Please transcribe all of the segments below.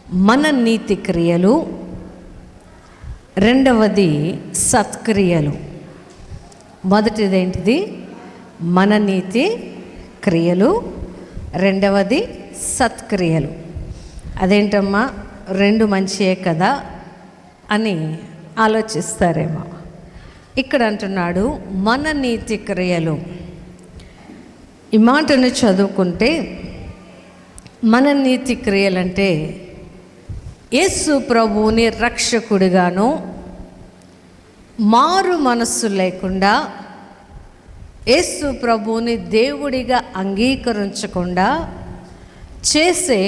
మన నీతి క్రియలు, రెండవది సత్క్రియలు. మొదటిదేంటిది? మన నీతి క్రియలు, రెండవది సత్క్రియలు. అదేంటమ్మా, రెండు మంచియే కదా అని ఆలోచిస్తారేమో. ఇక్కడ అంటున్నాడు మన నీతి క్రియలు. ఈ మాటను చదువుకుంటే మన నీతి క్రియలంటే యేసు ప్రభువుని రక్షకుడిగాను, మారు మనస్సు లేకుండా యేసు ప్రభువుని దేవుడిగా అంగీకరించకుండా చేసే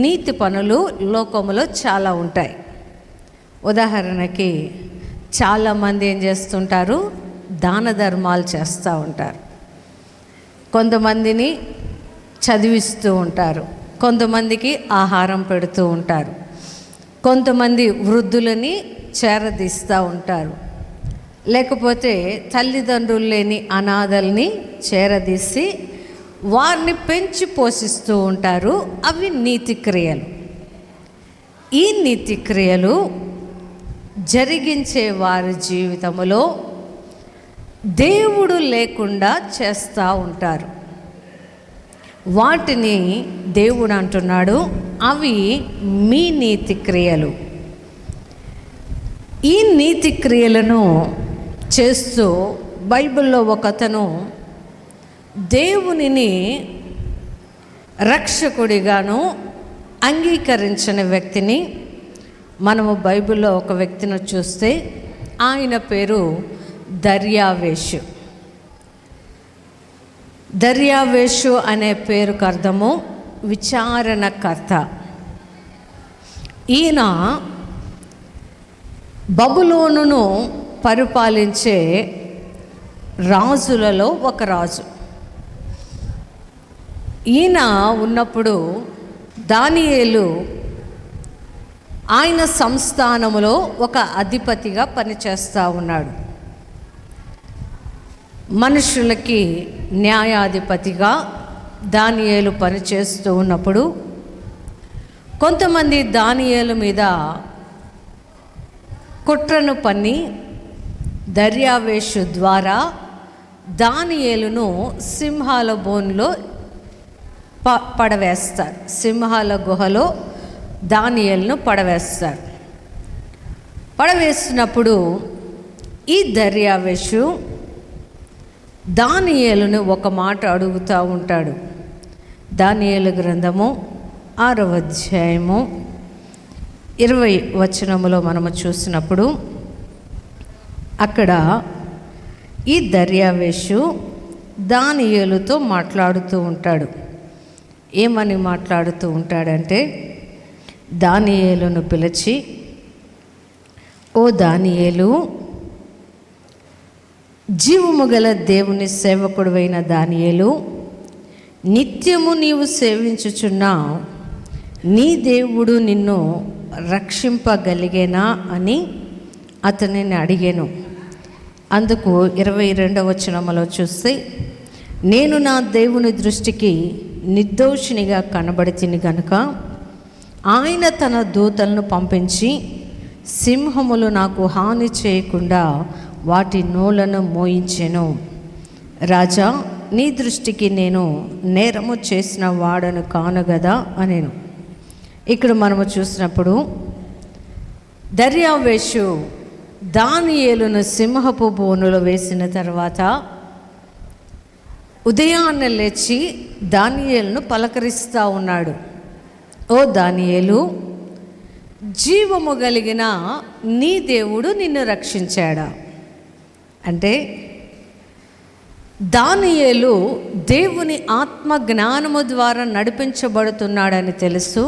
నీతి పనులు లోకములో చాలా ఉంటాయి. ఉదాహరణకి చాలామంది ఏం చేస్తుంటారు? దాన ధర్మాలు చేస్తూ ఉంటారు. కొంతమందిని చదివిస్తూ ఉంటారు, కొంతమందికి ఆహారం పెడుతూ ఉంటారు, కొంతమంది వృద్ధులని చేరదీస్తూ ఉంటారు, లేకపోతే తల్లిదండ్రులు లేని అనాథల్ని చేరదీసి వారిని పెంచి పోషిస్తూ ఉంటారు. అవి నీతి క్రియలు. ఈ నీతి క్రియలు జరిగించే వారి జీవితంలో దేవుడు లేకుండా చేస్తూ ఉంటారు. వాటిని దేవుడు అంటున్నాడు, అవి మీ నీతి క్రియలు. ఈ నీతి క్రియలను చేస్తూ బైబిల్లో ఒకతను దేవునిని రక్షకుడిగాను అంగీకరించిన వ్యక్తిని మనము బైబిల్లో ఒక వ్యక్తిని చూస్తే ఆయన పేరు దర్యావేషు. దర్యావేషు అనే పేరుకు అర్థము విచారణకర్త. ఈయన బబులోనును పరిపాలించే రాజులలో ఒక రాజు. ఈయన ఉన్నప్పుడు దానియేలు ఆయన సంస్థానములో ఒక అధిపతిగా పనిచేస్తూ ఉన్నాడు. మనుషులకి న్యాయాధిపతిగా దానియేలు పనిచేస్తూ ఉన్నప్పుడు కొంతమంది దానియేలు మీద కుట్రను పన్ని దర్యావేషు ద్వారా దానియేలును సింహాల బోన్లో పడవేస్తారు. సింహాల గుహలో దానియేలును పడవేస్తారు. పడవేసినప్పుడు ఈ దర్యావేషు దానియేలును ఒక మాట అడుగుతూ ఉంటాడు. దానియేలు గ్రంథము 6వ అధ్యాయము 20వ వచనములో మనము చూసినప్పుడు అక్కడ ఈ దర్యావేషు దానియేలుతో మాట్లాడుతూ ఉంటాడు. ఏమని మాట్లాడుతూ ఉంటాడంటే, దానియేలును పిలిచి, ఓ దానియేలు, జీవము గల దేవుని సేవకుడువైన దానియేలు, నిత్యము నీవు సేవించుచున్న నీ దేవుడు నిన్ను రక్షింపగలిగేనా అని అతనిని అడిగాను. అందుకు 22వ వచనములో చూస్తే, నేను నా దేవుని దృష్టికి నిర్దోషినిగా కనబడితిని గనుక ఆయన తన దూతలను పంపించి సింహములు నాకు హాని చేయకుండా వాటి నోలను మోయించెను. రాజా, నీ దృష్టికి నేను నేరము చేసిన వాడను కాను గదా అనేను. ఇక్కడ మనము చూసినప్పుడు దర్యావేషు దానియేలును సింహపు బోనులో వేసిన తర్వాత ఉదయాన్నే లేచి దానియేలును పలకరిస్తూ ఉన్నాడు. ఓ దానియేలు, జీవము కలిగిన నీ దేవుడు నిన్ను రక్షించాడా? అంటే దానియేలు దేవుని ఆత్మ జ్ఞానము ద్వారా నడిపించబడుతున్నాడని తెలుసు.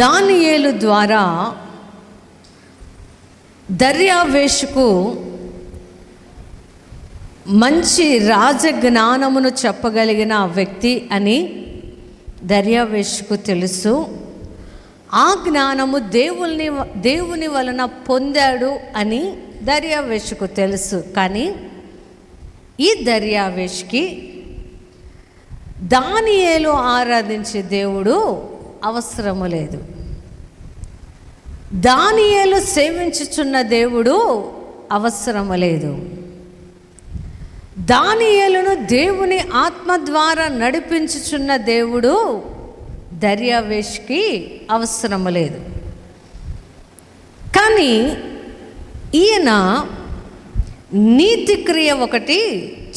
దానియేలు ద్వారా దర్యావేషుకు మంచి రాజజ్ఞానమును చెప్పగలిగిన వ్యక్తి అని దర్యావేషుకు తెలుసు. ఆ జ్ఞానము దేవుని వలన పొందాడు అని దర్యావేషుకు తెలుసు. కానీ ఈ దర్యావేషుకి దానియేలు ఆరాధించే దేవుడు అవసరము లేదు. దానియేలు సేవించుచున్న దేవుడు అవసరము లేదు. దానియేలును దేవుని ఆత్మ ద్వారా నడిపించుచున్న దేవుడు దర్యావేష్కి అవసరము లేదు. కానీ ఈయన నీతి క్రియ ఒకటి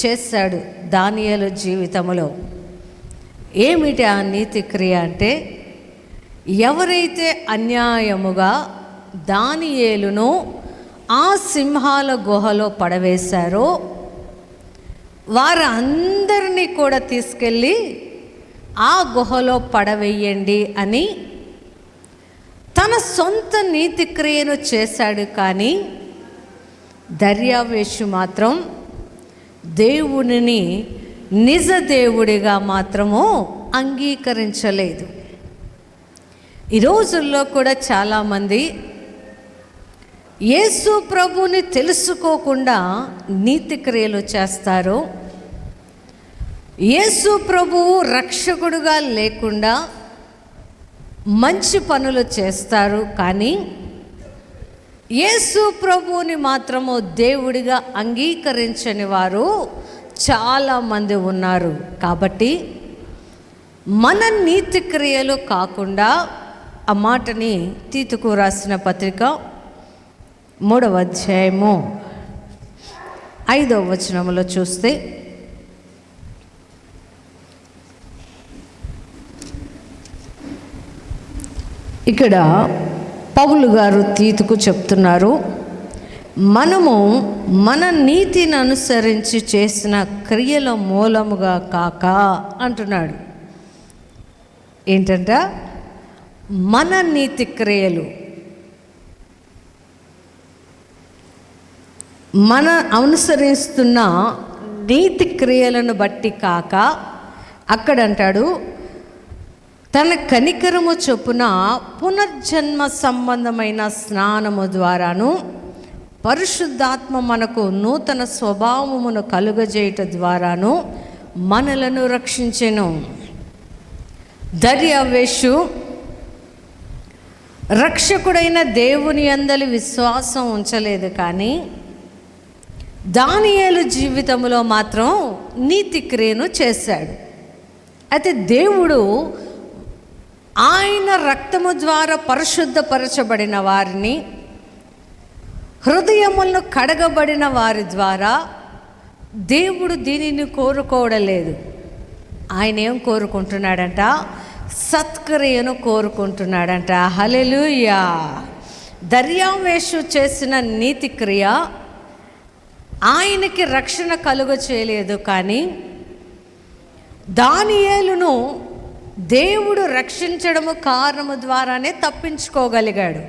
చేశాడు దానియేలు జీవితంలో. ఏమిటి ఆ నీతి క్రియ అంటే, ఎవరైతే అన్యాయముగా దానియేలును ఆ సింహాల గుహలో పడవేశారో వారందరినీ కూడా తీసుకెళ్ళి ఆ గుహలో పడవేయండి అని తన సొంత నీతి క్రియను చేశాడు. కానీ దర్యావేషు మాత్రం దేవునిని నిజ దేవుడిగా మాత్రము అంగీకరించలేదు. ఈ రోజుల్లో కూడా చాలామంది యేసు ప్రభుని తెలుసుకోకుండా నీతి క్రియలు చేస్తారు. యేసు ప్రభువు రక్షకుడుగా లేకుండా మంచి పనులు చేస్తారు. కానీ యేసు ప్రభువుని మాత్రము దేవుడిగా అంగీకరించని వారు చాలామంది ఉన్నారు. కాబట్టి మన నీతి క్రియలు కాకుండా, ఆ మాటని తీతుకు రాసిన పత్రిక 3వ అధ్యాయము 5వ వచనములో చూస్తే, ఇక్కడ పౌలు గారు తీతుకు చెప్తున్నారు, మనము మన నీతిని అనుసరించి చేసిన క్రియల మూలముగా కాక అంటున్నాడు. ఏంటంట? మన నీతి క్రియలు, మన అనుసరిస్తున్న నీతి క్రియలను బట్టి కాక, అక్కడంటాడు తన కనికరము చొప్పున పునర్జన్మ సంబంధమైన స్నానము ద్వారాను పరిశుద్ధాత్మ మనకు నూతన స్వభావమును కలుగజేయుట ద్వారాను మనలను రక్షించెను. దర్యావేషు రక్షకుడైన దేవుని యందలి విశ్వాసం ఉంచలేదు. కానీ దానియేలు జీవితంలో మాత్రం నీతి క్రియను చేశాడు. అయితే దేవుడు ఆయన రక్తము ద్వారా పరిశుద్ధపరచబడిన వారిని, హృదయములను కడగబడిన వారి ద్వారా దేవుడు దీనిని కోరుకోవడం లేదు. ఆయన ఏం కోరుకుంటున్నాడంట? సత్క్రియను కోరుకుంటున్నాడంట. హల్లెలూయా. దర్యావేషు చేసిన నీతి క్రియ ఆయనకి రక్షణ కలుగ చేయలేదు. కానీ దానియేలును దేవుడు రక్షించడము కారణము ద్వారానే తప్పించుకోగలిగాడు.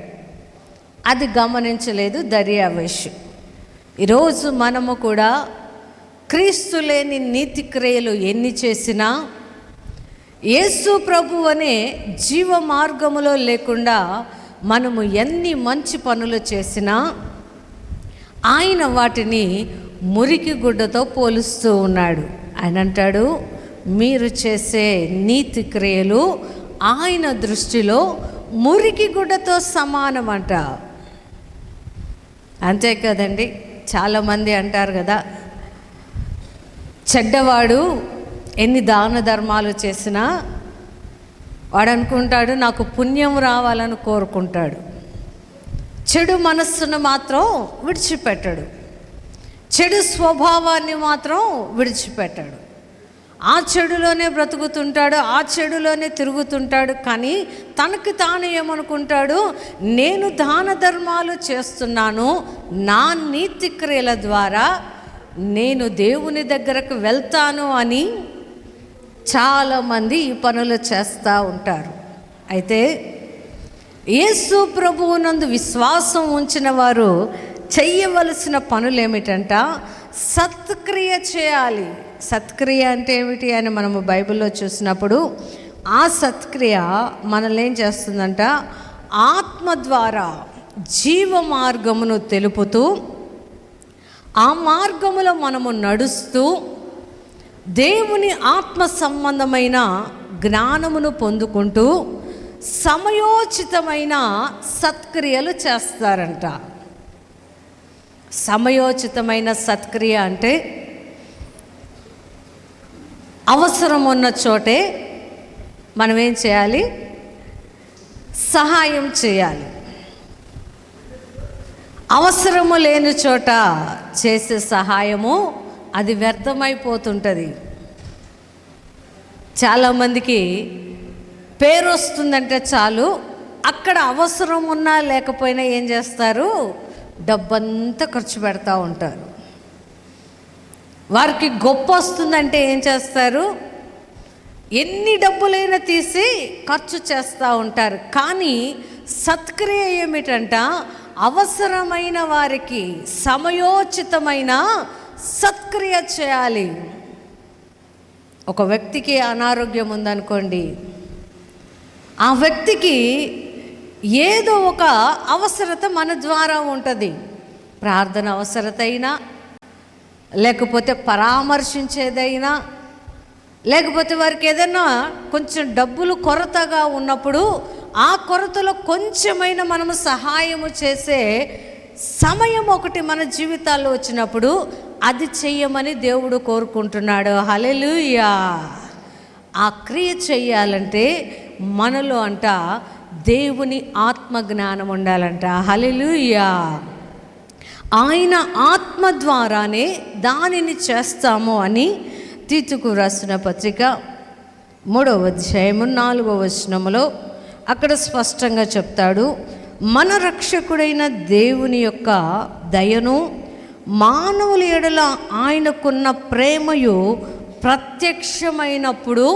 అది గమనించలేదు దర్యావేషు. ఈరోజు మనము కూడా క్రీస్తు లేని నీతి క్రియలు ఎన్ని చేసినా, యేసు ప్రభు అనే జీవ మార్గములో లేకుండా మనము ఎన్ని మంచి పనులు చేసినా ఆయన వాటిని మురికి గుడ్డతో పోలుస్తూ ఉన్నాడు. ఆయన అంటాడు, మీరు చేసే నీతి క్రియలు ఆయన దృష్టిలో మురికి గుడ్డతో సమానమంట. అంతే కదండి. చాలామంది అంటారు కదా, చెడ్డవాడు ఎన్ని దాన ధర్మాలు చేసినా వాడు అనుకుంటాడు నాకు పుణ్యం రావాలని కోరుకుంటాడు. చెడు మనస్సును మాత్రం విడిచిపెట్టాడు, చెడు స్వభావాన్ని మాత్రం విడిచిపెట్టాడు. ఆ చెడులోనే బ్రతుకుతుంటాడు, ఆ చెడులోనే తిరుగుతుంటాడు. కానీ తనకి తాను ఏమనుకుంటాడు, నేను దాన ధర్మాలు చేస్తున్నాను, నా నీతి క్రియల ద్వారా నేను దేవుని దగ్గరకు వెళ్తాను అని చాలామంది ఈ పనులు చేస్తూ ఉంటారు. అయితే యేసు ప్రభువునందు విశ్వాసం ఉంచిన వారు చెయ్యవలసిన పనులు ఏమిటంట? సత్క్రియ చేయాలి. సత్క్రియ అంటే ఏమిటి అని మనము బైబిల్లో చూసినప్పుడు, ఆ సత్క్రియ మనల్ని ఏం చేస్తుందంట? ఆత్మ ద్వారా జీవ మార్గమును తెలుపుతూ, ఆ మార్గములో మనము నడుస్తూ దేవుని ఆత్మ సంబంధమైన జ్ఞానమును పొందుకుంటూ సమయోచితమైన సత్క్రియలు చేస్తారంట. సమయోచితమైన సత్క్రియ అంటే అవసరం ఉన్న చోటే మనం ఏం చేయాలి? సహాయం చేయాలి. అవసరము లేని చోట చేసే సహాయము అది వ్యర్థమైపోతుంటుంది. చాలామందికి పేరు వస్తుందంటే చాలు, అక్కడ అవసరం ఉన్నా లేకపోయినా ఏం చేస్తారు? డబ్బంతా ఖర్చు పెడతా ఉంటారు. వారికి గొప్ప వస్తుందంటే ఏం చేస్తారు? ఎన్ని డబ్బులైనా తీసి ఖర్చు చేస్తూ ఉంటారు. కానీ సత్క్రియ ఏమిటంట? అవసరమైన వారికి సమయోచితమైన సత్క్రియ చేయాలి. ఒక వ్యక్తికి అనారోగ్యం ఉందనుకోండి, ఆ వ్యక్తికి ఏదో ఒక అవసరత మన ద్వారా ఉంటుంది. ప్రార్థన అవసరత అయినా, లేకపోతే పరామర్శించేదైనా, లేకపోతే వారికి ఏదైనా కొంచెం డబ్బులు కొరతగా ఉన్నప్పుడు ఆ కొరతలో కొంచెమైనా మనము సహాయము చేసే సమయం ఒకటి మన జీవితాల్లో వచ్చినప్పుడు అది చెయ్యమని దేవుడు కోరుకుంటున్నాడు. హల్లెలూయా. ఆ క్రియ చెయ్యాలంటే మనలో అంట దేవుని ఆత్మజ్ఞానం ఉండాలంట. హల్లెలూయా. ఆయన ఆత్మ ద్వారానే దానిని చేస్తాము అని తీతుకు రాసిన పత్రిక 3వ అధ్యాయము 4వ వచనములో అక్కడ స్పష్టంగా చెప్తాడు. మన రక్షకుడైన దేవుని యొక్క దయను, మానవుల ఎడల ఆయనకున్న ప్రేమయు ప్రత్యక్షమైనప్పుడు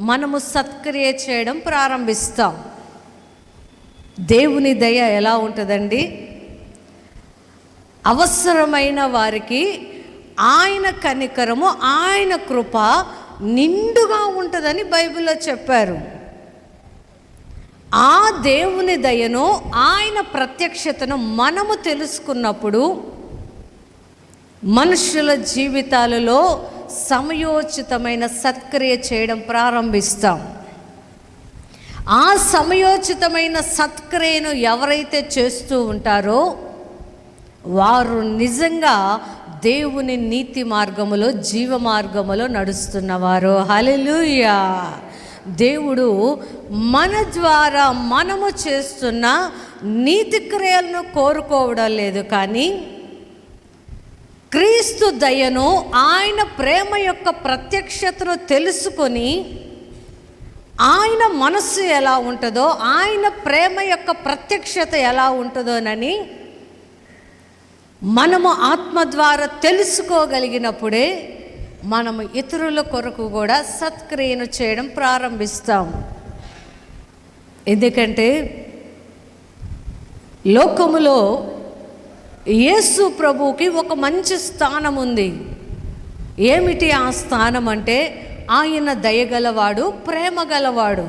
మనము సత్క్రియ చేయడం ప్రారంభిస్తాం. దేవుని దయ ఎలా ఉంటుందండి? అవసరమైన వారికి ఆయన కనికరము, ఆయన కృప నిండుగా ఉంటుందని బైబిల్లో చెప్పారు. ఆ దేవుని దయను, ఆయన ప్రత్యక్షతను మనము తెలుసుకున్నప్పుడు మనుషుల జీవితాలలో సమయోచితమైన సత్క్రియ చేయడం ప్రారంభిస్తాం. ఆ సమయోచితమైన సత్క్రియను ఎవరైతే చేస్తూ ఉంటారో వారు నిజంగా దేవుని నీతి మార్గములో, జీవ మార్గములో నడుస్తున్నవారు. హల్లెలూయా. దేవుడు మన ద్వారా మనము చేస్తున్న నీతి క్రియలను కోరుకోవడం లేదు, కానీ క్రీస్తు దయను, ఆయన ప్రేమ యొక్క ప్రత్యక్షతను తెలుసుకొని ఆయన మనస్సు ఎలా ఉంటుందో, ఆయన ప్రేమ యొక్క ప్రత్యక్షత ఎలా ఉంటుందోనని మనము ఆత్మ ద్వారా తెలుసుకోగలిగినప్పుడే మనము ఇతరుల కొరకు కూడా సత్క్రియను చేయడం ప్రారంభిస్తాం. ఎందుకంటే లోకములో యేసు ప్రభువుకి ఒక మంచి స్థానం ఉంది. ఏమిటి ఆ స్థానం అంటే ఆయన దయగలవాడు, ప్రేమ గలవాడు.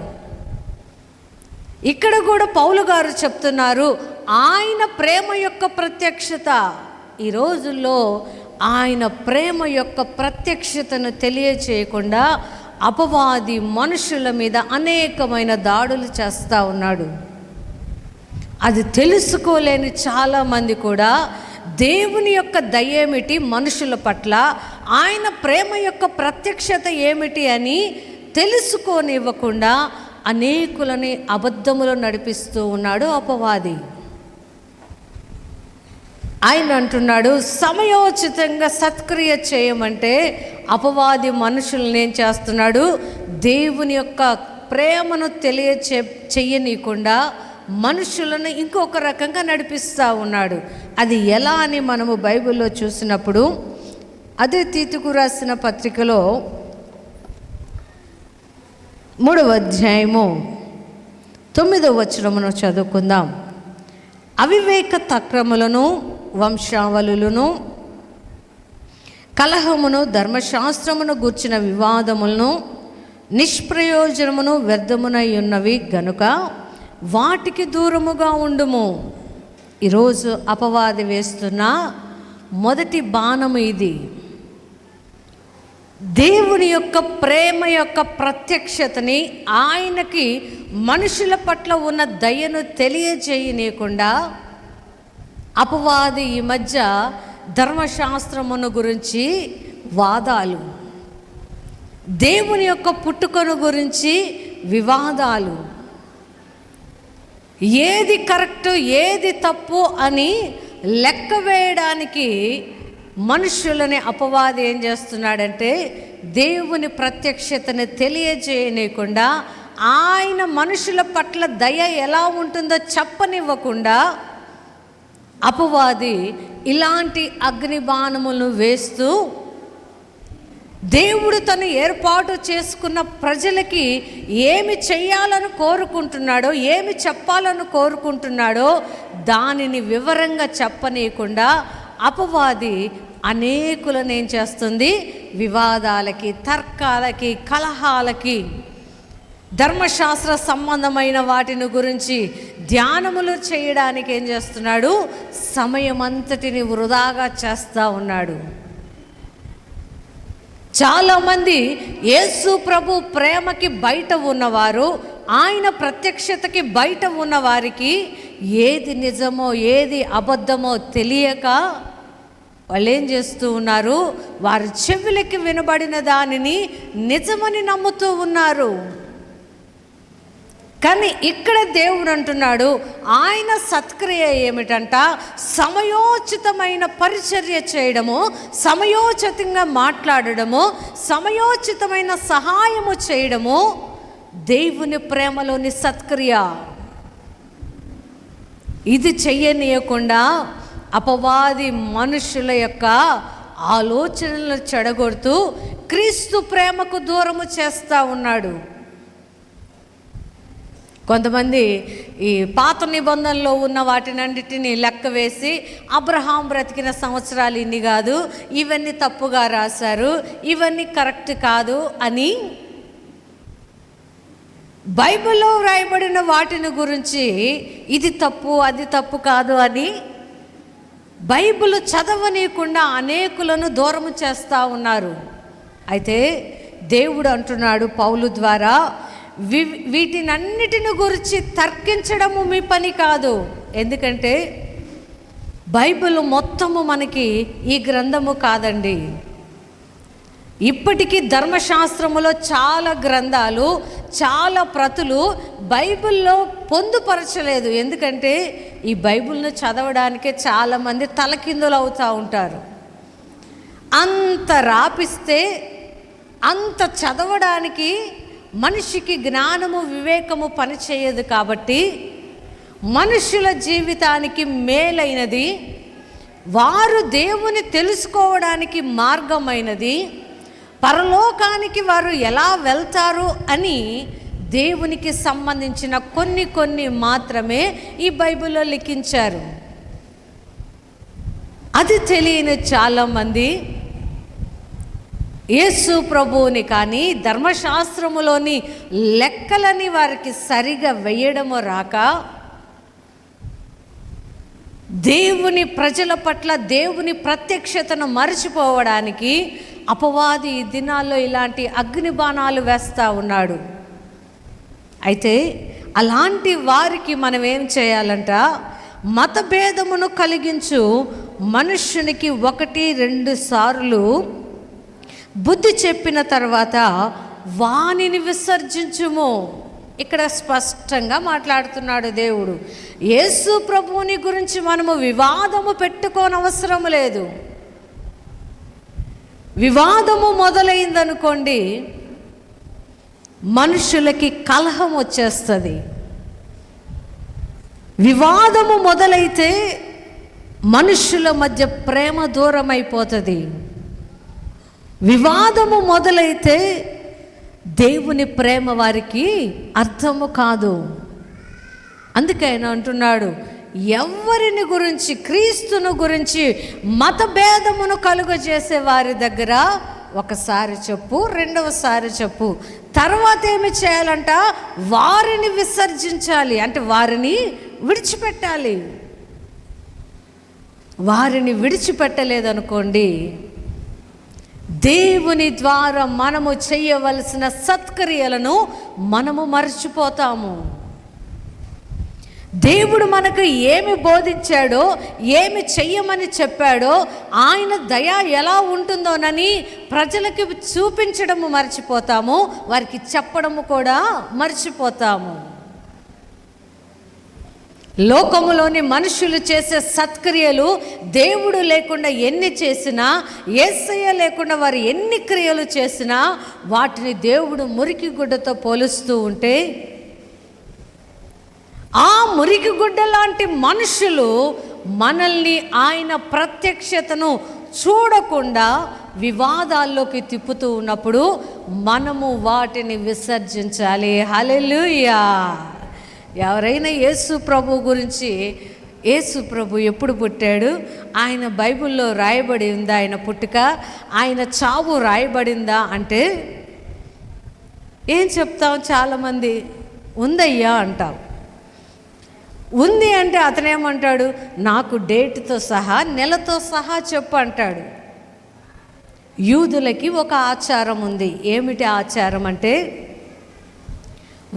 ఇక్కడ కూడా పౌలు గారు చెప్తున్నారు, ఆయన ప్రేమ యొక్క ప్రత్యక్షత. ఈ రోజుల్లో ఆయన ప్రేమ యొక్క ప్రత్యక్షతను తెలియచేయకుండా అపవాది మనుషుల మీద అనేకమైన దాడులు చేస్తూ ఉన్నాడు. అది తెలుసుకోలేని చాలామంది కూడా దేవుని యొక్క దయ ఏమిటి మనుషుల పట్ల, ఆయన ప్రేమ యొక్క ప్రత్యక్షత ఏమిటి అని తెలుసుకోనివ్వకుండా అనేకులని అబద్ధములో నడిపిస్తూ ఉన్నాడు అపవాది. ఆయన అంటున్నాడు, సమయోచితంగా సత్క్రియ చేయమంటే అపవాది మనుషుల్ని ఏం చేస్తున్నాడు? దేవుని యొక్క ప్రేమను చెయ్యనీయకుండా మనుషులను ఇంకొక రకంగా నడిపిస్తూ ఉన్నాడు. అది ఎలా అని మనము బైబిల్లో చూసినప్పుడు, అదే తీతుకు రాసిన పత్రికలో 3వ అధ్యాయము 9వ వచనమును చదువుకుందాం. అవివేక తక్రములను, వంశావళులను, కలహమును, ధర్మశాస్త్రమును గూర్చిన వివాదములను, నిష్ప్రయోజనమును, వ్యర్థమునై ఉన్నవి గనుక వాటికి దూరముగా ఉండుము. ఈరోజు అపవాది వేస్తున్న మొదటి బాణము ఇది. దేవుని యొక్క ప్రేమ యొక్క ప్రత్యక్షతని, ఆయనకి మనుషుల పట్ల ఉన్న దయను తెలియజేయనీయకుండా అపవాది ఈ మధ్య ధర్మశాస్త్రమును గురించి వాదాలు, దేవుని యొక్క పుట్టుకను గురించి వివాదాలు, ఏది కరెక్టు ఏది తప్పు అని లెక్క వేయడానికి మనుషులని అపవాది ఏం చేస్తున్నాడంటే దేవుని ప్రత్యక్షతని తెలియజేయనీయకుండా, ఆయన మనుషుల పట్ల దయ ఎలా ఉంటుందో చెప్పనివ్వకుండా అపవాది ఇలాంటి అగ్నిబాణములను వేస్తూ దేవుడు తను ఏర్పాటు చేసుకున్న ప్రజలకి ఏమి చెయ్యాలని కోరుకుంటున్నాడో, ఏమి చెప్పాలని కోరుకుంటున్నాడో దానిని వివరంగా చెప్పనీయకుండా అపవాది అనేకులను ఏం చేస్తుంది, వివాదాలకి, తర్కాలకి, కలహాలకి, ధర్మశాస్త్ర సంబంధమైన వాటిని గురించి ధ్యానములు చేయడానికి ఏం చేస్తున్నాడు, సమయమంతటిని వృధాగా చేస్తూ ఉన్నాడు. చాలామంది యేసు ప్రభు ప్రేమకి బయట ఉన్నవారు, ఆయన ప్రత్యక్షతకి బయట ఉన్నవారికి ఏది నిజమో ఏది అబద్ధమో తెలియక వాళ్ళు ఏం చేస్తూ ఉన్నారు, వారి చెవులకి వినబడిన దానిని నిజమని నమ్ముతూ ఉన్నారు. కానీ ఇక్కడ దేవుడు అంటున్నాడు, ఆయన సత్క్రియ ఏమిటంట, సమయోచితమైన పరిచర్య చేయడము, సమయోచితంగా మాట్లాడడము, సమయోచితమైన సహాయము చేయడము దేవుని ప్రేమలోని సత్క్రియ. ఇది చెయ్యనీయకుండా అపవాది మనుషుల యొక్క ఆలోచనలను చెడగొడుతూ క్రీస్తు ప్రేమకు దూరము చేస్తూ ఉన్నాడు. కొంతమంది ఈ పాత నిబంధనలో ఉన్న వాటినన్నిటినీ లెక్క వేసి అబ్రహాం బ్రతికిన సంవత్సరాలు ఇన్ని కాదు, ఇవన్నీ తప్పుగా రాశారు, ఇవన్నీ కరెక్ట్ కాదు అని బైబిల్లో వ్రాయబడిన వాటిని గురించి ఇది తప్పు అది తప్పు కాదు అని బైబిల్ చదవనీయకుండా అనేకులను దూరము చేస్తూ ఉన్నారు. అయితే దేవుడు అంటున్నాడు పౌలు ద్వారా, వీటినన్నిటిని గురించి తర్కించడము మీ పని కాదు. ఎందుకంటే బైబిల్ మొత్తము మనకి ఈ గ్రంథము కాదండి. ఇప్పటికీ ధర్మశాస్త్రములో చాలా గ్రంథాలు, చాలా ప్రతులు బైబిల్లో పొందుపరచలేదు. ఎందుకంటే ఈ బైబిల్ను చదవడానికే చాలామంది తలకిందులు అవుతూ ఉంటారు. అంత రాపిస్తే అంత చదవడానికి మనిషికి జ్ఞానము వివేకము పనిచేయదు. కాబట్టి మనుషుల జీవితానికి మేలైనది, వారు దేవుని తెలుసుకోవడానికి మార్గమైనది, పరలోకానికి వారు ఎలా వెళ్తారు అని దేవునికి సంబంధించిన కొన్ని మాత్రమే ఈ బైబిల్లో లిఖించారు. అది తెలియని చాలామంది యేసు ప్రభువుని కానీ ధర్మశాస్త్రములోని లెక్కలని వారికి సరిగా వేయడము రాక దేవుని ప్రజల పట్ల దేవుని ప్రత్యక్షతను మరచిపోవడానికి అపవాది ఈ దినాల్లో ఇలాంటి అగ్నిబాణాలు వేస్తూ ఉన్నాడు. అయితే అలాంటి వారికి మనం ఏం చేయాలంట, మతభేదమును కలిగించు మనుష్యునికి 1-2 సార్లు బుద్ధి చెప్పిన తర్వాత వానిని విసర్జించుము. ఇక్కడ స్పష్టంగా మాట్లాడుతున్నాడు దేవుడు. యేసు ప్రభువుని గురించి మనము వివాదము పెట్టుకోనవసరం లేదు. వివాదము మొదలైందనుకోండి, మనుషులకి కలహం వచ్చేస్తుంది. వివాదము మొదలైతే మనుషుల మధ్య ప్రేమ దూరం అయిపోతుంది. వివాదము మొదలైతే దేవుని ప్రేమ వారికి అర్థము కాదు. అందుకే ఆయన అంటున్నాడు, ఎవరిని గురించి, క్రీస్తును గురించి మతభేదమును కలుగజేసే వారి దగ్గర ఒకసారి చెప్పు, రెండవసారి చెప్పు, తర్వాత ఏమి చేయాలంట, వారిని విసర్జించాలి, అంటే వారిని విడిచిపెట్టాలి. వారిని విడిచిపెట్టలేదనుకోండి, దేవుని ద్వారా మనము చేయవలసిన సత్క్రియలను మనము మర్చిపోతాము. దేవుడు మనకు ఏమి బోధించాడో, ఏమి చెయ్యమని చెప్పాడో, ఆయన దయ ఎలా ఉంటుందోనని ప్రజలకి చూపించడము మర్చిపోతాము, వారికి చెప్పడము కూడా మర్చిపోతాము. లోకములోని మనుషులు చేసే సత్క్రియలు దేవుడు లేకుండా ఎన్ని చేసినా, యేసయ్య లేకుండా వారు ఎన్ని క్రియలు చేసినా వాటిని దేవుడు మురికి గుడ్డతో పోలుస్తూ ఉంటే, ఆ మురికి గుడ్డ లాంటి మనుషులు మనల్ని ఆయన ప్రత్యక్షతను చూడకుండా వివాదాల్లోకి తిప్పుతూ ఉన్నప్పుడు మనము వాటిని విసర్జించాలి. హల్లెలూయా. ఎవరైనా యేసు ప్రభు గురించి, యేసు ప్రభు ఎప్పుడు పుట్టాడు, ఆయన బైబిల్లో రాయబడి ఉందా ఆయన పుట్టుక, ఆయన చావు రాయబడిందా అంటే ఏం చెప్తాం? చాలామంది ఉందయ్యా అంటాం. ఉంది అంటే అతనేమంటాడు, నాకు డేట్తో సహా నెలతో సహా చెప్పు అంటాడు. యూదులకి ఒక ఆచారం ఉంది. ఏమిటి ఆచారం అంటే,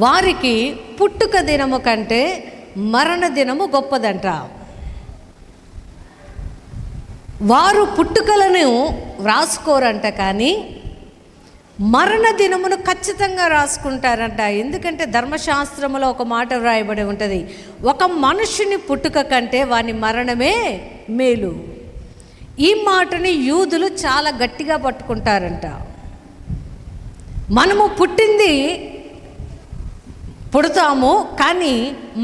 వారికి పుట్టుక దినము కంటే మరణ దినము గొప్పదంట. వారు పుట్టుకలను వ్రాసుకోరంట, కానీ మరణ దినమును ఖచ్చితంగా రాసుకుంటారంట. ఎందుకంటే ధర్మశాస్త్రములో ఒక మాట వ్రాయబడి ఉంటుంది, ఒక మనుషుని పుట్టుక కంటే వాని మరణమే మేలు. ఈ మాటని యూదులు చాలా గట్టిగా పట్టుకుంటారంట. మనము పుడతాము, కానీ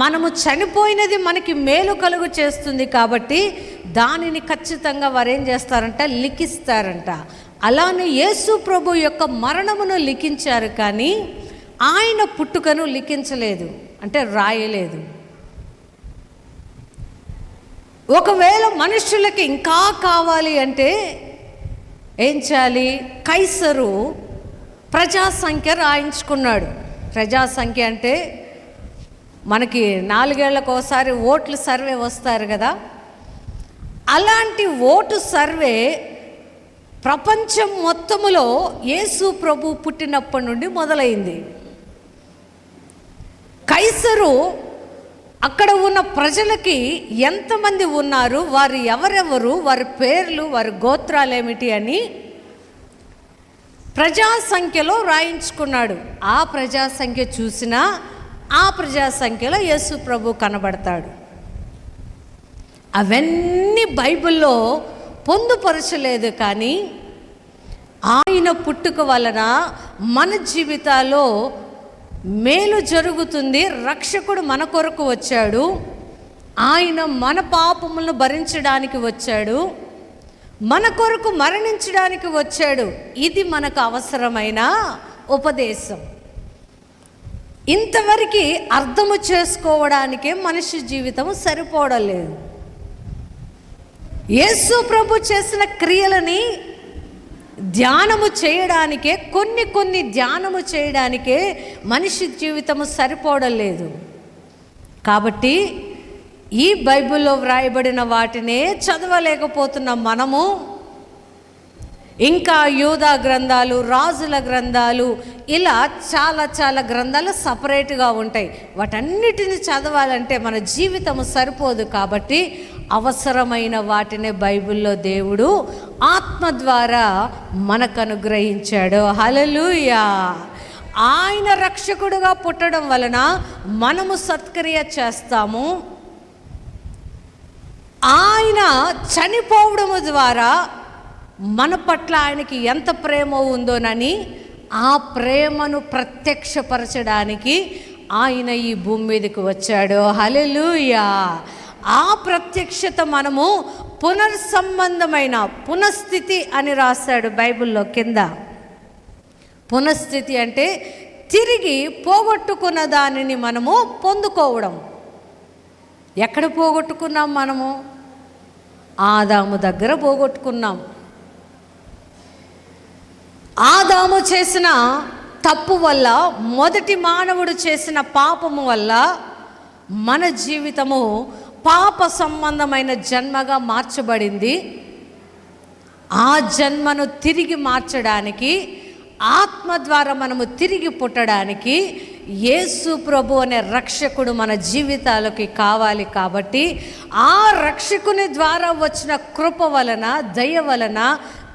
మనము చనిపోయినది మనకి మేలు కలుగు చేస్తుంది కాబట్టి దానిని ఖచ్చితంగా వారు ఏం చేస్తారంట, లిఖిస్తారంట. అలానే యేసు ప్రభు యొక్క మరణమును లిఖించారు, కానీ ఆయన పుట్టుకను లిఖించలేదు, అంటే రాయలేదు. ఒకవేళ మనుషులకి ఇంకా కావాలి అంటే ఏం చేయాలి? కైసరు ప్రజాసంఖ్య రాయించుకున్నాడు. ప్రజాసంఖ్య అంటే మనకి 4 ఏళ్లకు ఒకసారి ఓట్లు సర్వే వస్తారు కదా, అలాంటి ఓటు సర్వే ప్రపంచం మొత్తములో యేసు ప్రభు పుట్టినప్పటి నుండి మొదలైంది. కైసరు అక్కడ ఉన్న ప్రజలకి ఎంతమంది ఉన్నారు, వారు ఎవరెవరు, వారి పేర్లు, వారి గోత్రాలు ఏమిటి అని ప్రజాసంఖ్యలో రాయించుకున్నాడు. ఆ ప్రజాసంఖ్య చూసినా ఆ ప్రజాసంఖ్యలో యేసు ప్రభు కనబడతాడు. అవన్నీ బైబిల్లో పొందుపరచలేదు, కానీ ఆయన పుట్టుక వలన మన జీవితాల్లో మేలు జరుగుతుంది. రక్షకుడు మన కొరకు వచ్చాడు, ఆయన మన పాపములను భరించడానికి వచ్చాడు, మన కొరకు మరణించడానికి వచ్చాడు. ఇది మనకు అవసరమైన ఉపదేశం. ఇంతవరకు అర్థము చేసుకోవడానికే మనిషి జీవితం సరిపోవడం లేదు. యేసు ప్రభు చేసిన క్రియలని ధ్యానము చేయడానికే, కొన్ని ధ్యానము చేయడానికే మనిషి జీవితము సరిపోవడం లేదు. కాబట్టి ఈ బైబిల్లో వ్రాయబడిన వాటినే చదవలేకపోతున్న మనము ఇంకా యూదా గ్రంథాలు, రాజుల గ్రంథాలు, ఇలా చాలా గ్రంథాలు సపరేట్గా ఉంటాయి. వాటన్నిటిని చదవాలంటే మన జీవితము సరిపోదు. కాబట్టి అవసరమైన వాటినే బైబిల్లో దేవుడు ఆత్మ ద్వారా మనకు అనుగ్రహించాడు. హల్లెలూయా. ఆయన రక్షకుడుగా పుట్టడం వలన మనము సత్క్రియ చేస్తాము. ఆయన చనిపోవడం ద్వారా మన పట్ల ఆయనకి ఎంత ప్రేమ ఉందోనని ఆ ప్రేమను ప్రత్యక్షపరచడానికి ఆయన ఈ భూమి మీదకి వచ్చాడు. హల్లెలూయా. ఆ ప్రత్యక్షత మనము పునర్సంబంధమైన పునఃస్థితి అని రాశాడు బైబిల్లో కింద. పునఃస్థితి అంటే తిరిగి పోగొట్టుకున్న దానిని మనము పొందుకోవడం. ఎక్కడ పోగొట్టుకున్నాం? మనము ఆదాము దగ్గర పోగొట్టుకున్నాం. ఆదాము చేసిన తప్పు వల్ల, మొదటి మానవుడు చేసిన పాపము వల్ల మన జీవితము పాప సంబంధమైన జన్మగా మార్చబడింది. ఆ జన్మను తిరిగి మార్చడానికి, ఆత్మ ద్వారా మనము తిరిగి పుట్టడానికి యేసు ప్రభు అనే రక్షకుడు మన జీవితాలకి కావాలి. కాబట్టి ఆ రక్షకుని ద్వారా వచ్చిన కృప వలన, దయ వలన,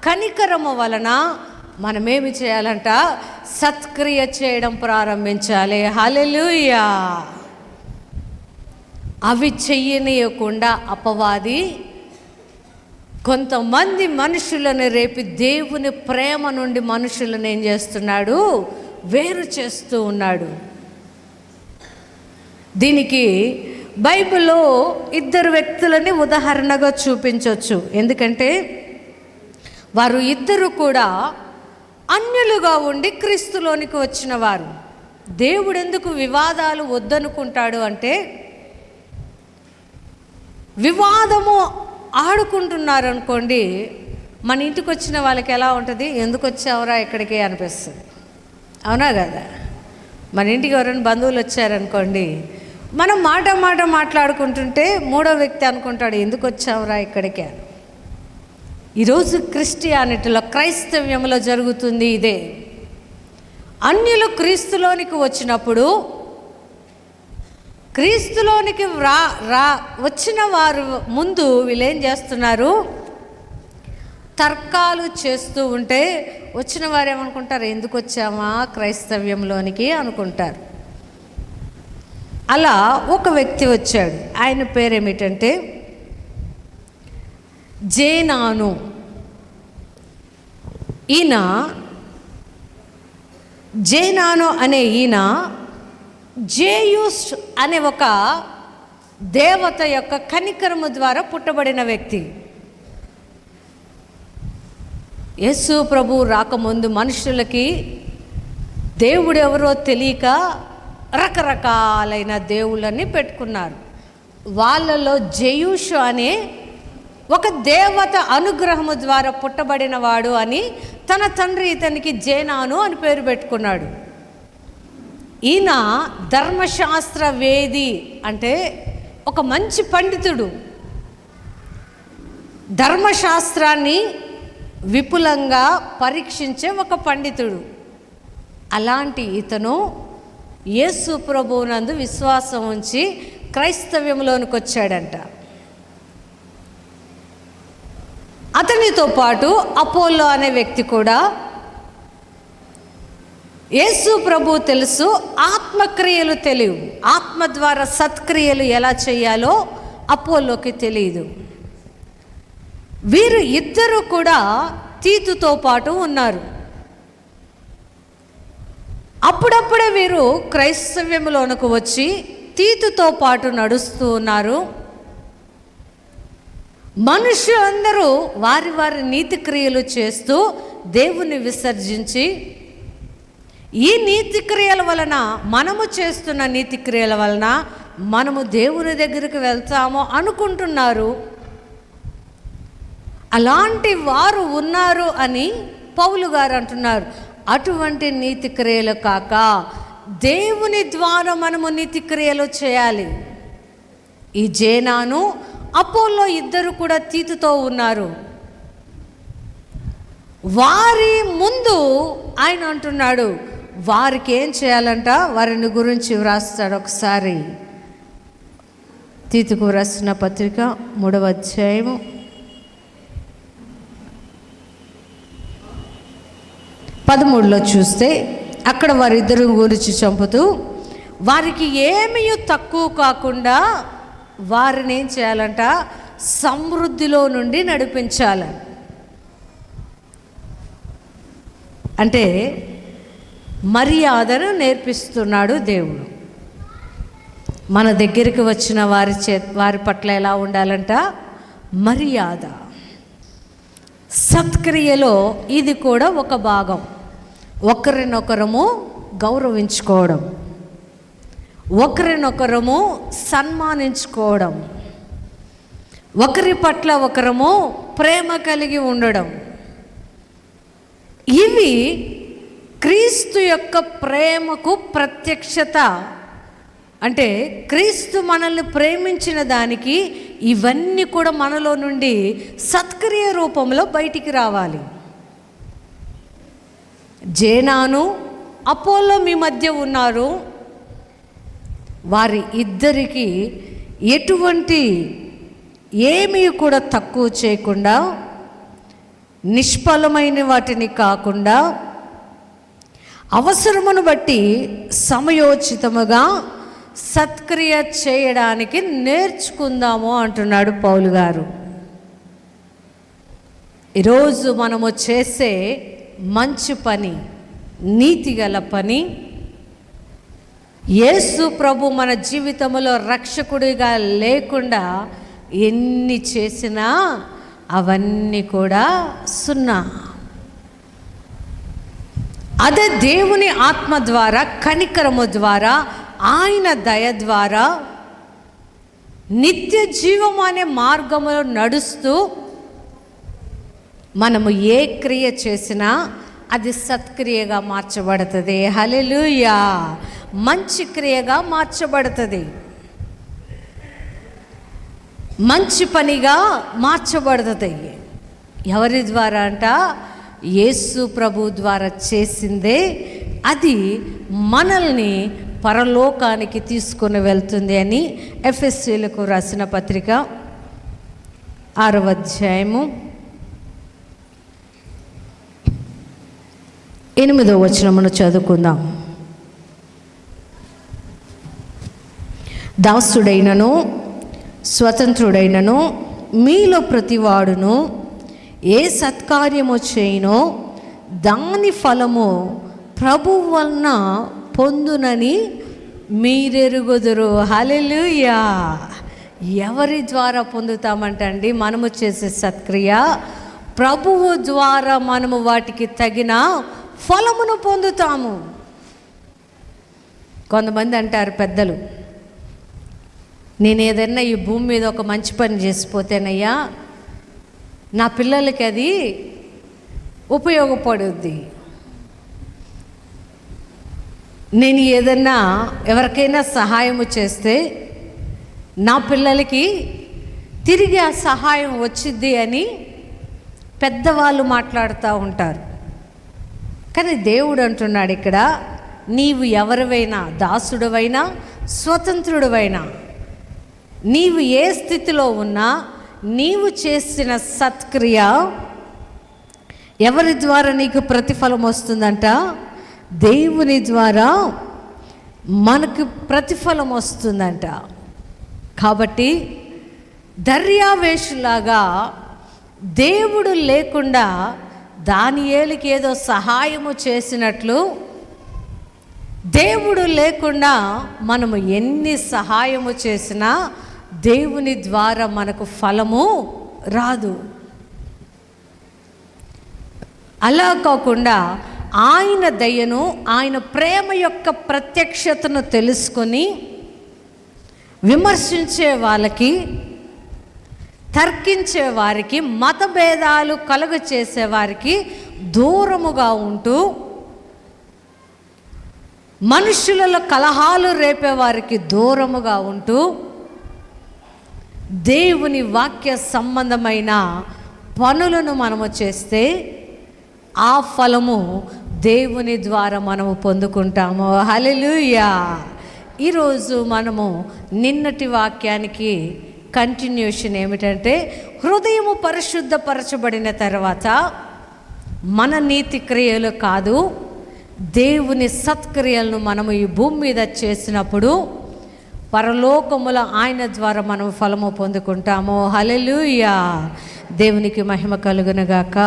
కనికరము వలన మనమేమి చేయాలంట? సత్క్రియ చేయడం ప్రారంభించాలి. హల్లెలూయా. అవి చెయ్యనీయకుండా అపవాది కొంతమంది మనుషులను రేపి దేవుని ప్రేమ నుండి మనుషులను ఏం చేస్తున్నాడు? వేరు చేస్తూ ఉన్నాడు. దీనికి బైబిల్లో 2 వ్యక్తులని ఉదాహరణగా చూపించవచ్చు. ఎందుకంటే వారు ఇద్దరు కూడా అన్యులుగా ఉండి క్రీస్తులోనికి వచ్చిన వారు. దేవుడు ఎందుకు వివాదాలు వద్దనుకుంటాడు అంటే, వివాదము ఆడుకుంటున్నారు అనుకోండి, మన ఇంటికి వచ్చిన వాళ్ళకి ఎలా ఉంటుంది? ఎందుకు వచ్చావురా ఇక్కడికి అనిపిస్తుంది. అవునా కదా? మన ఇంటికి ఎవరైనా బంధువులు వచ్చారనుకోండి, మనం మాట మాట్లాడుకుంటుంటే మూడో వ్యక్తి అనుకుంటాడు, ఎందుకు వచ్చావురా ఇక్కడికి అని. ఈరోజు క్రిస్టియానిటీలో, క్రైస్తవ్యంలో జరుగుతుంది ఇదే. అన్యులు క్రీస్తులోనికి వచ్చినప్పుడు, క్రీస్తులోనికి వచ్చిన వారు ముందు వీళ్ళేం చేస్తున్నారు? తర్కాలు చేస్తూ ఉంటే వచ్చిన వారు ఏమనుకుంటారు? ఎందుకు వచ్చామా క్రైస్తవ్యంలోనికి అనుకుంటారు. అలా ఒక వ్యక్తి వచ్చాడు. ఆయన పేరేమిటంటే జేనాను. ఈయన జేనాను అనే ఈయన జేయూస్ అనే ఒక దేవత యొక్క కనికరము ద్వారా పుట్టబడిన వ్యక్తి. యేసు ప్రభు రాకముందు మనుషులకి దేవుడు ఎవరో తెలియక రకరకాలైన దేవుళ్ళని పెట్టుకున్నారు. వాళ్ళలో జేయూష్ అనే ఒక దేవత అనుగ్రహము ద్వారా పుట్టబడిన వాడు అని తన తండ్రి ఇతనికి జేనాను అని పేరు పెట్టుకున్నాడు. ఈయన ధర్మశాస్త్ర వేది, అంటే ఒక మంచి పండితుడు. ధర్మశాస్త్రాన్ని విపులంగా పరీక్షించే ఒక పండితుడు. అలాంటి ఇతను యేసు ప్రభువునందు విశ్వాసం ఉంచి క్రైస్తవ్యంలోనికి వచ్చాడంట. అతనితో పాటు అపోల్లో అనే వ్యక్తి కూడా. యేసు ప్రభు తెలుసు, ఆత్మక్రియలు తెలియవు. ఆత్మ ద్వారా సత్క్రియలు ఎలా చేయాలో అపోల్లోకి తెలియదు. వీరు ఇద్దరు కూడా తీతుతో పాటు ఉన్నారు. అప్పుడప్పుడే వీరు క్రైస్తవ్యంలోనికి వచ్చి తీతుతో పాటు నడుస్తూ ఉన్నారు. మనుషులందరూ వారి వారి నీతి క్రియలు చేస్తూ దేవుని విసర్జించి, ఈ నీతి క్రియల వలన, మనము చేస్తున్న నీతి క్రియల వలన మనము దేవుని దగ్గరికి వెళ్తాము అనుకుంటున్నారు. అలాంటి వారు ఉన్నారు అని పౌలు గారు అంటున్నారు. అటువంటి నీతి క్రియలు కాక దేవుని ద్వారా మనము నీతి క్రియలు చేయాలి. ఈ జేనాను అపోల్లో ఇద్దరు కూడా తీతుతో ఉన్నారు. వారి ముందు ఆయన అంటున్నాడు, వారికి ఏం చేయాలంట? వారిని గురించి వ్రాస్తాడు. ఒకసారి తీతుకు వ్రాసిన పత్రిక 3వ అధ్యాయము 13లో చూస్తే, అక్కడ వారిద్దరు గురించి చంపుతూ, వారికి ఏమీ తక్కువ కాకుండా వారిని ఏం చేయాలంట? సమృద్ధిలో నుండి నడిపించాలని. అంటే మర్యాదను నేర్పిస్తున్నాడు దేవుడు. మన దగ్గరికి వచ్చిన వారి పట్ల ఎలా ఉండాలంట? మర్యాద. సత్క్రియలో ఇది కూడా ఒక భాగం. ఒకరినొకరము గౌరవించుకోవడం, ఒకరినొకరము సన్మానించుకోవడం, ఒకరి పట్ల ఒకరము ప్రేమ కలిగి ఉండడం. ఇవి క్రీస్తు యొక్క ప్రేమకు ప్రత్యక్షత. అంటే క్రీస్తు మనల్ని ప్రేమించిన దానికి ఇవన్నీ కూడా మనలో నుండి సత్క్రియ రూపంలో బయటికి రావాలి. జేనాను అపోల్లో మీ మధ్య ఉన్నారు. వారి ఇద్దరికి ఎటువంటి ఏమీ కూడా తక్కువ చేయకుండా, నిష్ఫలమైన వాటిని కాకుండా అవసరమును బట్టి సమయోచితముగా సత్క్రియ చేయడానికి నేర్చుకుందాము అంటున్నాడు పౌలు గారు. ఈరోజు మనము చేసే మంచి పని, నీతిగల పని, యేసు ప్రభు మన జీవితంలో రక్షకుడిగా లేకుండా ఎన్ని చేసినా అవన్నీ కూడా సున్నా. అదే దేవుని ఆత్మ ద్వారా, కనికరము ద్వారా, ఆయన దయ ద్వారా నిత్య జీవం అనే మార్గములో నడుస్తూ మనము ఏ క్రియ చేసినా అది సత్క్రియగా మార్చబడుతుంది. హల్లెలూయా! మంచి క్రియగా మార్చబడుతుంది, మంచి పనిగా మార్చబడుతుంది. ఎవరి ద్వారా అంట? యేసు ప్రభు ద్వారా చేసిందే అది మనల్ని పరలోకానికి తీసుకొని వెళ్తుంది అని ఎఫెసీయులకు రాసిన పత్రిక 6వ అధ్యాయము 8వ వచనమును చదువుకుందాం. దాసుడైనను స్వతంత్రుడైనను మీలో ప్రతివాడును ఏ సత్కార్యము చేయునో దాని ఫలము ప్రభువు వలన పొందునని మీరెరుగుదురు. హల్లెలూయా! ఎవరి ద్వారా పొందుతామంటండి? మనము చేసే సత్క్రియ ప్రభువు ద్వారా మనము వాటికి తగిన ఫలమును పొందుతాము. కొంతమంది అంటారు పెద్దలు, నేను ఏదైనా ఈ భూమి మీద ఒక మంచి పని చేసిపోతేనయ్యా నా పిల్లలకి అది ఉపయోగపడుద్ది, నేను ఏదన్నా ఎవరికైనా సహాయము చేస్తే నా పిల్లలకి తిరిగి ఆ సహాయం వచ్చిద్ది అని పెద్దవాళ్ళు మాట్లాడుతూ ఉంటారు. కానీ దేవుడు అంటున్నాడు ఇక్కడ, నీవు ఎవరివైనా, దాసుడివైనా స్వతంత్రుడివైనా, నీవు ఏ స్థితిలో ఉన్నా నీవు చేసిన సత్క్రియ ఎవరి ద్వారా నీకు ప్రతిఫలం వస్తుందంట? దేవుని ద్వారా మనకు ప్రతిఫలం వస్తుందంట. కాబట్టి దర్యావేషులాగా దేవుడు లేకుండా దానియేలుకి ఏదో సహాయము చేసినట్లు, దేవుడు లేకుండా మనము ఎన్ని సహాయము చేసినా దేవుని ద్వారా మనకు ఫలము రాదు. అలా కాకుండా ఆయన దయను, ఆయన ప్రేమ యొక్క ప్రత్యక్షతను తెలుసుకొని విమర్శించే వాళ్ళకి, తర్కించే వారికి, మతభేదాలు కలుగ చేసేవారికి దూరముగా ఉంటూ, మనుషులలో కలహాలు రేపేవారికి దూరముగా ఉంటూ, దేవుని వాక్య సంబంధమైన పనులను మనము చేస్తే ఆ ఫలము దేవుని ద్వారా మనము పొందుకుంటాము. హల్లెలూయా! ఈరోజు మనము నిన్నటి వాక్యానికి కంటిన్యూషన్ ఏమిటంటే, హృదయము పరిశుద్ధపరచబడిన తర్వాత మన నీతి క్రియలు కాదు, దేవుని సత్క్రియలను మనము ఈ భూమి మీద చేసినప్పుడు పరలోకముల ఆయన ద్వారా మనం ఫలము పొందుకుంటాము. హల్లెలూయా! దేవునికి మహిమ కలుగునుగాక.